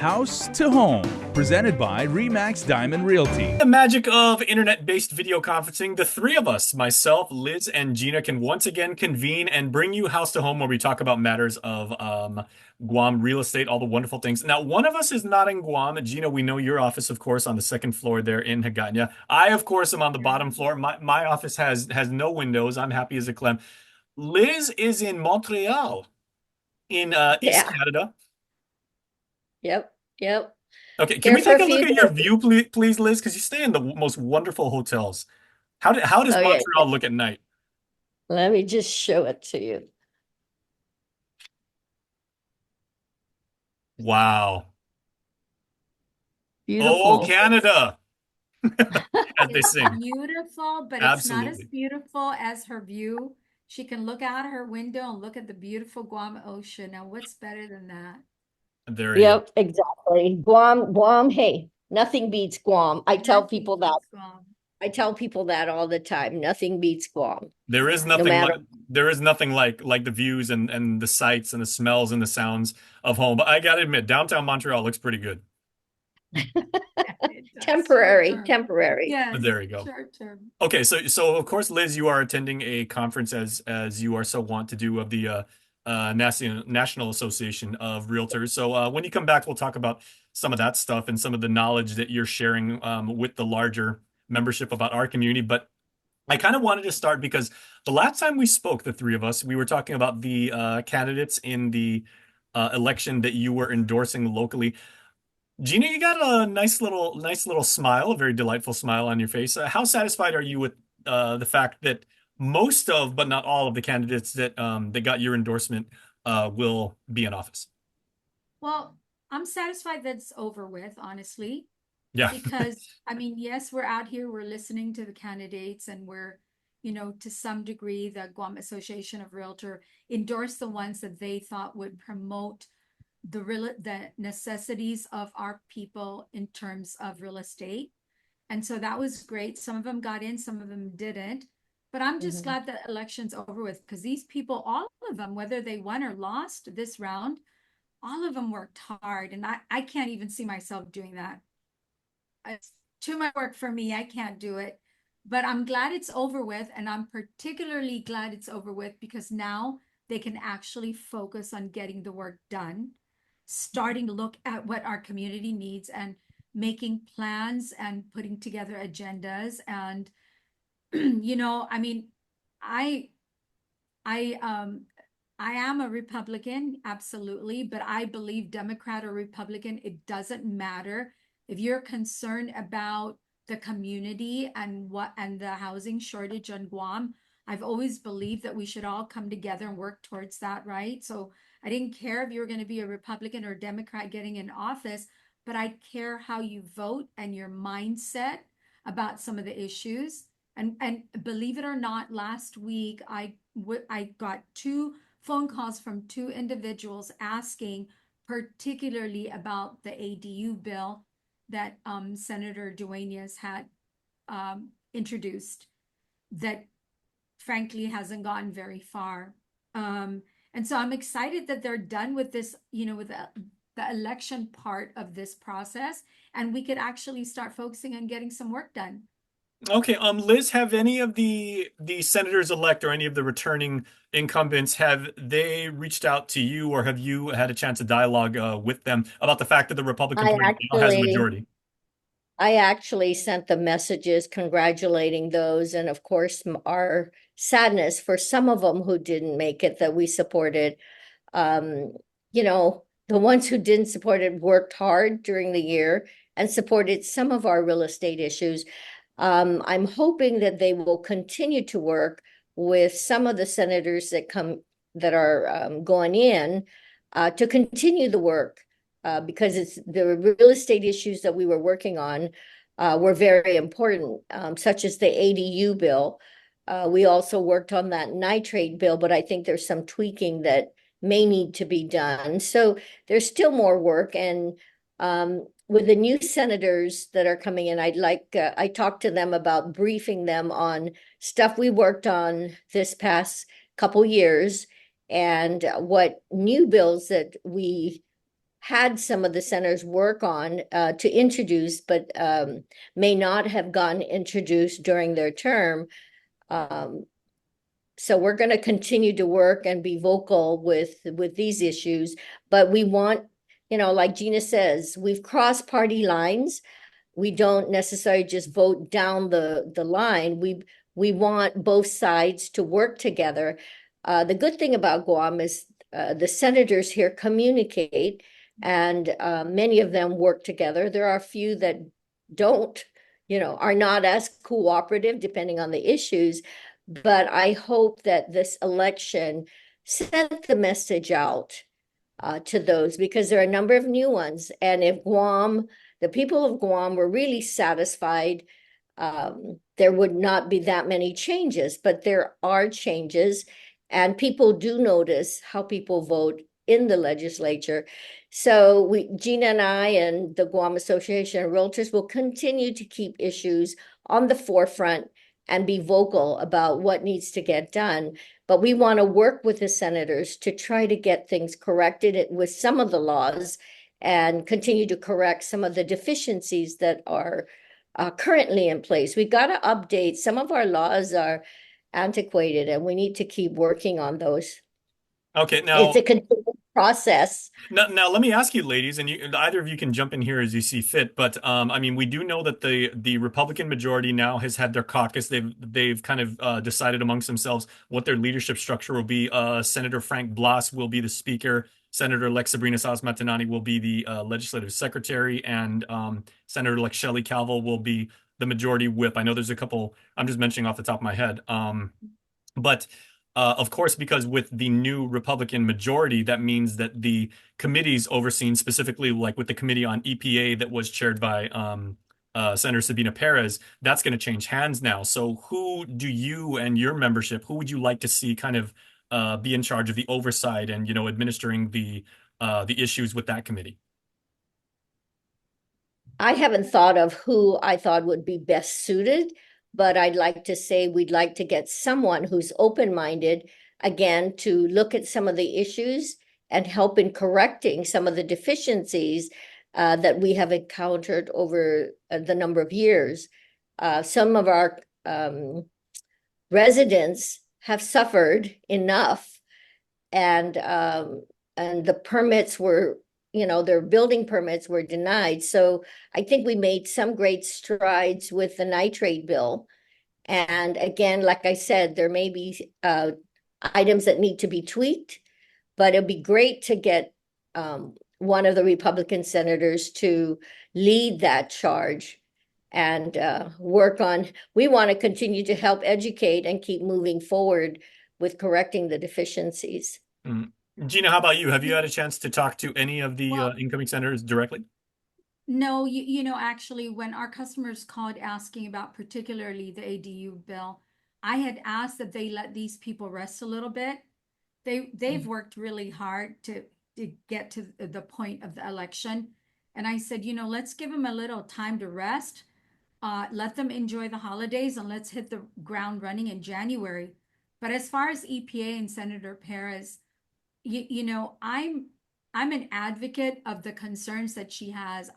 House to Home, presented by Remax Diamond Realty. The magic of internet-based video conferencing, the three of us, myself, Liz, and Gina, can once again convene and bring you House to Home, where we talk about matters of Guam real estate, all the wonderful things. Now, one of us is not in Guam. Gina, we know your office, of course, on the second floor there in Hagåtña. I, of course, am on the bottom floor. My office has no windows. I'm happy as a clam. Liz is in Montreal, in East Yeah. Canada. Yep. Yep. Okay, can Here we for take a a look few at your days. view, please, Liz? Because you stay in the most wonderful hotels. How does Oh yeah. Montreal look at night? Let me just show it to you. Wow. Oh, Beautiful. Canada, as they It's sing. beautiful, but it's not as Absolutely. beautiful as her view. She can look out her window and look at the beautiful Guam Ocean. Now, what's better than that? There you go. Yep, exactly. Guam, hey, nothing beats Guam. I tell Nothing people that. beats Guam. I tell people that all the time. Nothing beats Guam. There is Yeah. No nothing matter. like the views and the sights and the smells and the sounds of home. But I gotta admit, downtown Montreal looks pretty good. It does. Short Temporary, term. temporary. Yes, There you go. short term. Okay, so of course, Liz, you are attending a conference as you are so wont to do of the National Association of Realtors. So when you come back, we'll talk about some of that stuff and some of the knowledge that you're sharing with the larger membership about our community. But I kind of wanted to start because the last time we spoke, the three of us, we were talking about the candidates in the election that you were endorsing locally. Gina, you got a nice little smile, a very delightful smile on your face. How satisfied are you with the fact that most of, but not all of the candidates that got your endorsement will be in office? Well, I'm satisfied that it's over with, honestly, Yeah. because I mean, yes, we're out here, we're listening to the candidates, and we're, to some degree, the Guam Association of Realtor endorsed the ones that they thought would promote the necessities of our people in terms of real estate. And so that was great. Some of them got in, some of them didn't. But I'm just Mhm. glad that election's over with, because these people, all of them, whether they won or lost this round, all of them worked hard. And I can't even see myself doing that. It's too much work for me. I can't do it. But I'm glad it's over with. And I'm particularly glad it's over with because now they can actually focus on getting the work done, starting to look at what our community needs and making plans and putting together agendas. And, I mean, I, I, I am a Republican, absolutely, but I believe Democrat or Republican, it doesn't matter. If you're concerned about the community and the housing shortage on Guam, I've always believed that we should all come together and work towards that, right? So I didn't care if you were going to be a Republican or Democrat getting in office, but I care how you vote and your mindset about some of the issues. And believe it or not, last week I got two phone calls from two individuals asking particularly about the ADU bill that Senator Duenas had introduced that frankly hasn't gotten very far. And so I'm excited that they're done with this, with the election part of this process, and we could actually start focusing on getting some work done. Okay, Liz, have any of the senators elect or any of the returning incumbents have they reached out to you or have you had a chance to dialogue with them about the fact that the Republican I Party now has a actually, majority? I actually sent the messages congratulating those, and of course, our sadness for some of them who didn't make it that we supported. Um, the ones who didn't support it worked hard during the year and supported some of our real estate issues. I'm hoping that they will continue to work with some of the senators that are going in to continue the work because it's the real estate issues that we were working on were very important, such as the ADU bill. We also worked on that nitrate bill, but I think there's some tweaking that may need to be done. So there's still more work. And with the new senators that are coming in, I talked to them about briefing them on stuff we worked on this past couple years and what new bills that we had some of the centers work on to introduce, but may not have gotten introduced during their term. So we're going to continue to work and be vocal with these issues, but we want, you know, like Gina says, we've crossed party lines. We don't necessarily just vote down the line. We want both sides to work together. The good thing about Guam is the senators here communicate, and many of them work together. There are a few that don't, you know, are not as cooperative depending on the issues. But I hope that this election sent the message out to those, because there are a number of new ones. And if Guam, the people of Guam were really satisfied, there would not be that many changes, but there are changes, and people do notice how people vote in the legislature. So Gina and I and the Guam Association of Realtors will continue to keep issues on the forefront and be vocal about what needs to get done. But we want to work with the senators to try to get things corrected with some of the laws and continue to correct some of the deficiencies that are currently in place. We got to update. Some of our laws are antiquated, and we need to keep working on those. Okay, now It's a continuous process. Now, let me ask you, ladies, and either of you can jump in here as you see fit. But I mean, we do know that the Republican majority now has had their caucus. They've kind of decided amongst themselves what their leadership structure will be. Senator Frank Blas will be the speaker. Senator-elect Sabrina Salas-Matanani will be the legislative secretary, and Senator-elect Shelley Calvo will be the majority whip. I know there's a couple. I'm just mentioning off the top of my head. But of course, because with the new Republican majority, that means that the committees overseen, specifically like with the committee on EPA that was chaired by Senator Sabina Perez, that's going to change hands now. So who do you and your membership, who would you like to see kind of be in charge of the oversight and, you know, administering the issues with that committee? I haven't thought of who I thought would be best suited, but I'd like to say we'd like to get someone who's open-minded, again, to look at some of the issues and help in correcting some of the deficiencies that we have encountered over the number of years. Some of our residents have suffered enough, and the permits were, you know, their building permits were denied. So I think we made some great strides with the nitrate bill. And again, like I said, there may be items that need to be tweaked, but it'd be great to get one of the Republican senators to lead that charge and work on. We want to continue to help educate and keep moving forward with correcting the deficiencies. Mm. Gina, how about you? Have you had a chance to talk to any of the Well, incoming senators directly? No, you know, actually, when our customers called asking about particularly the ADU bill, I had asked that they let these people rest a little bit. They've worked really hard to get to the point of the election. And I said, you know, let's give them a little time to rest. Let them enjoy the holidays, and let's hit the ground running in January. But as far as EPA and Senator Perez, you know, I'm an advocate of the concerns that she has.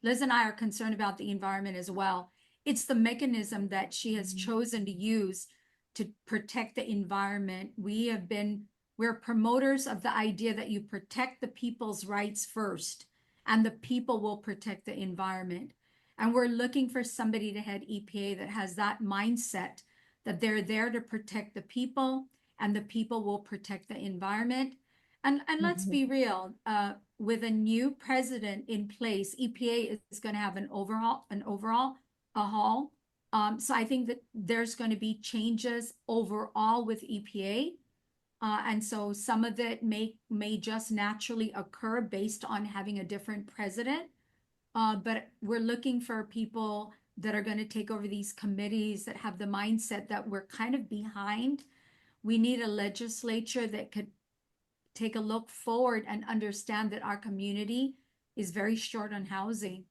Liz and I are concerned about the environment as well. It's the mechanism that she has chosen to use to protect the environment. We're promoters of the idea that you protect the people's rights first, and the people will protect the environment. And we're looking for somebody to head EPA that has that mindset, that they're there to protect the people, and the people will protect the environment. And let's be real, with a new president in place, EPA is going to have a haul. So I think that there's going to be changes overall with EPA. And so some of it may just naturally occur based on having a different president. But we're looking for people that are going to take over these committees that have the mindset that we're kind of behind. We need a legislature that could take a look forward and understand that our community is very short on housing,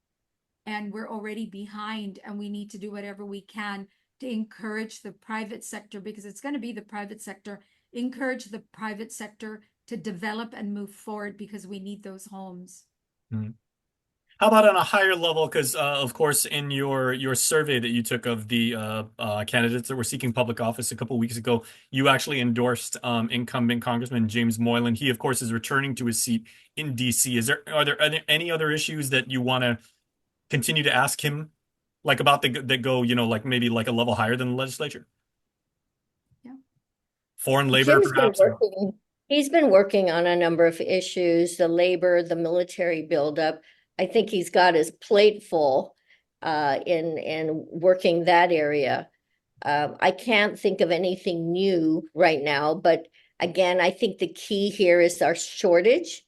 and we're already behind, and we need to do whatever we can to encourage the private sector, because it's going to be the private sector, encourage the private sector to develop and move forward because we need those homes. Mhm. How about on a higher level? Because of course, in your survey that you took of the candidates that were seeking public office a couple weeks ago, you actually endorsed incumbent Congressman James Moylan. He, of course, is returning to his seat in DC. Are there any other issues that you want to continue to ask him, like about that go, like maybe like a level higher than the legislature? Yeah. Foreign labor, Jim's been perhaps? Or... working, he's been working on a number of issues, the labor, the military buildup. I think he's got his plate full in working that area. I can't think of anything new right now, but again, I think the key here is our shortage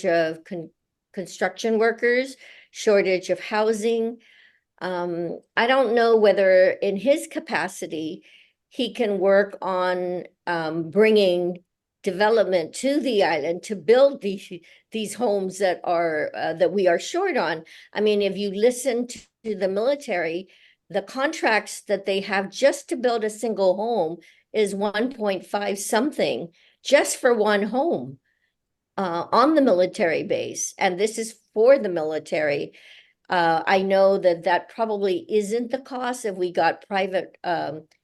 of construction workers, shortage of housing. I don't know whether in his capacity, he can work on bringing development to the island to build these homes that are that we are short on. I mean, if you listen to the military, the contracts that they have just to build a single home is 1.5 something just for one home on the military base. And this is for the military. I know that that probably isn't the cost if we got private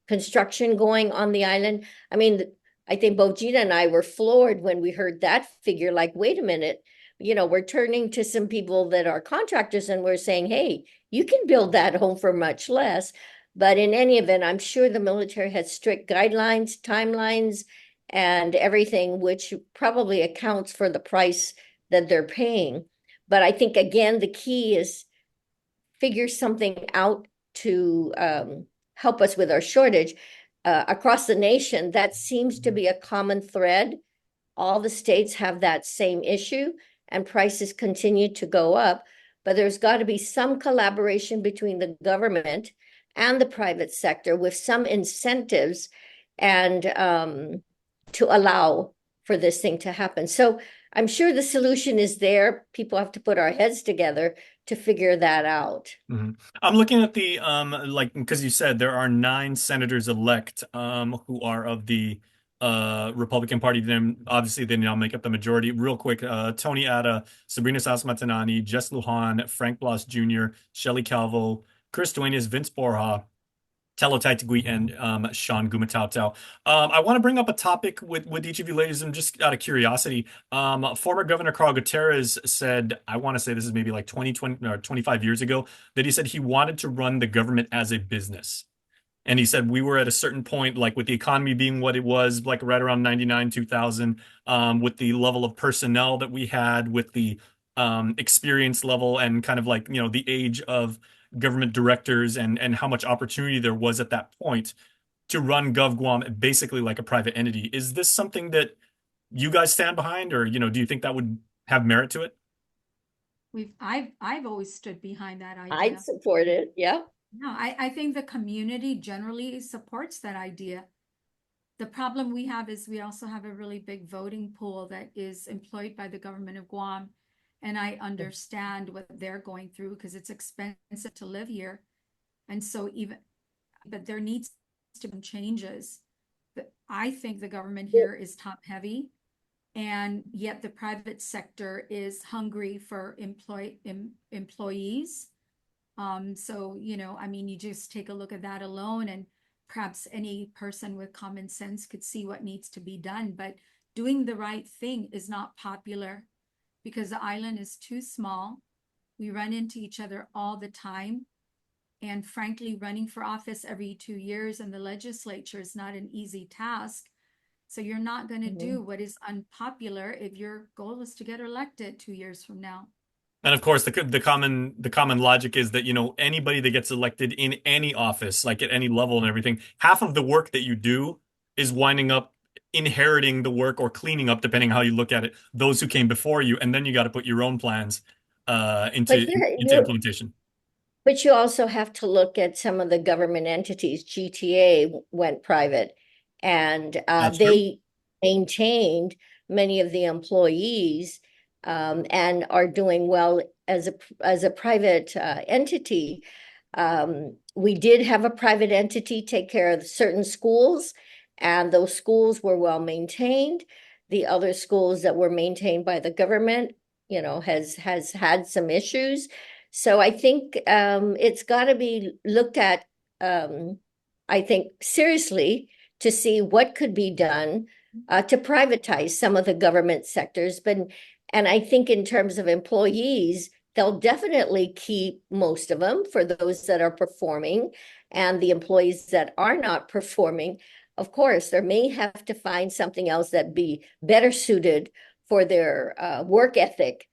construction going on the island. I mean, I think both Gina and I were floored when we heard that figure, like, wait a minute, we're turning to some people that are contractors and we're saying, hey, you can build that home for much less. But in any event, I'm sure the military has strict guidelines, timelines, and everything, which probably accounts for the price that they're paying. But I think, again, the key is figure something out to help us with our shortage. Across the nation, that seems to be a common thread. All the states have that same issue, and prices continue to go up. But there's got to be some collaboration between the government and the private sector with some incentives and to allow for this thing to happen. So I'm sure the solution is there. People have to put our heads together to figure that out. Mhm. I'm looking at the like because you said there are 9 senators elect who are of the Republican Party. Then obviously they now make up the majority. Real quick, Tony Atta, Sabrina Sasmatanani, Jess Lujan, Frank Blas Jr., Shelley Calvo, Chris Duenas, Vince Borja, Telo Taitigui, and Sean Gumatautau. I want to bring up a topic with each of you ladies, and just out of curiosity. Former Governor Carl Gutierrez said, I want to say this is maybe like 20 or 25 years ago, that he said he wanted to run the government as a business. And he said we were at a certain point, like with the economy being what it was, like right around 99, 2000, with the level of personnel that we had, with the experience level, and kind of like, the age of government directors, and how much opportunity there was at that point to run GovGuam basically like a private entity. Is this something that you guys stand behind, or, do you think that would have merit to it? I've always stood behind that idea. I'd support it. Yeah. No, I think the community generally supports that idea. The problem we have is we also have a really big voting pool that is employed by the government of Guam. And I understand what they're going through because it's expensive to live here. And so but there needs to be changes. But I think the government here is top heavy, and yet the private sector is hungry for employees. So, I mean, you just take a look at that alone, and perhaps any person with common sense could see what needs to be done. But doing the right thing is not popular because the island is too small. We run into each other all the time. And frankly, running for office every 2 years in the legislature is not an easy task. So you're not going to do what is unpopular if your goal is to get elected 2 years from now. And of course, the common logic is that, anybody that gets elected in any office, like at any level and everything, half of the work that you do is winding up inheriting the work or cleaning up, depending how you look at it, those who came before you, and then you got to put your own plans into implementation. But you also have to look at some of the government entities. GTA went private, and they maintained many of the employees and are doing well as a private entity. We did have a private entity take care of certain schools, and those schools were well maintained. the other schools that were maintained by the government, you know, has had some issues. So I think it's got to be looked at, I think, seriously to see what could be done to privatize some of the government sectors. And I think in terms of employees, they'll definitely keep most of them for those that are performing, and the employees that are not performing, of course, they may have to find something else that be better suited for their work ethic.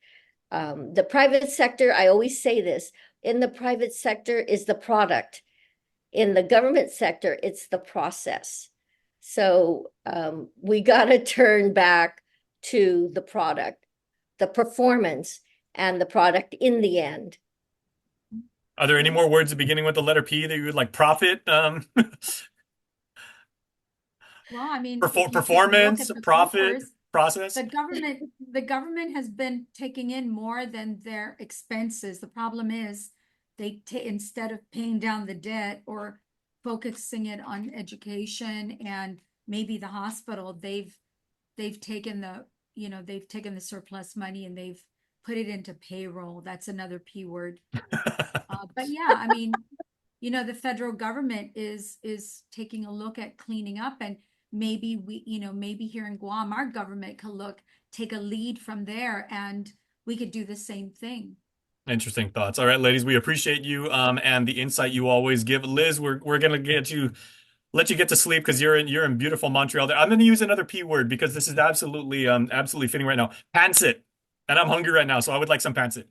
The private sector, I always say this, in the private sector is the product. In the government sector, it's the process. So we got to turn back to the product, the performance, and the product in the end. Are there any more words beginning with the letter P that you would like? Profit, Well, I mean, if you take a look performance, at the profit, numbers, process. the government has been taking in more than their expenses. The problem is instead of paying down the debt or focusing it on education and maybe the hospital, they've taken they've taken the surplus money and they've put it into payroll. That's another P word. But yeah, I mean, you know, the federal government is taking a look at cleaning up, and maybe maybe here in Guam, our government could take a lead from there, and we could do the same thing. Interesting thoughts. All right, ladies, we appreciate you and the insight you always give. Liz, we're gonna let you get to sleep because you're in beautiful Montreal. I'm gonna use another P word because this is absolutely fitting right now. Pancit. And I'm hungry right now, so I would like some pancit.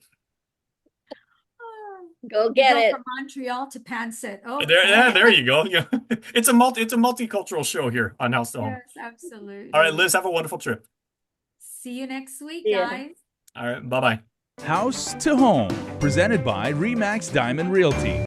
Go get it. From Montreal to Pancit. Oh, there you go. Yeah. It's a multicultural show here on House to Home. Yes, absolutely. All right, Liz, have a wonderful trip. See you next week, Yeah. guys. All right, bye-bye. House to Home, presented by RE/MAX Diamond Realty.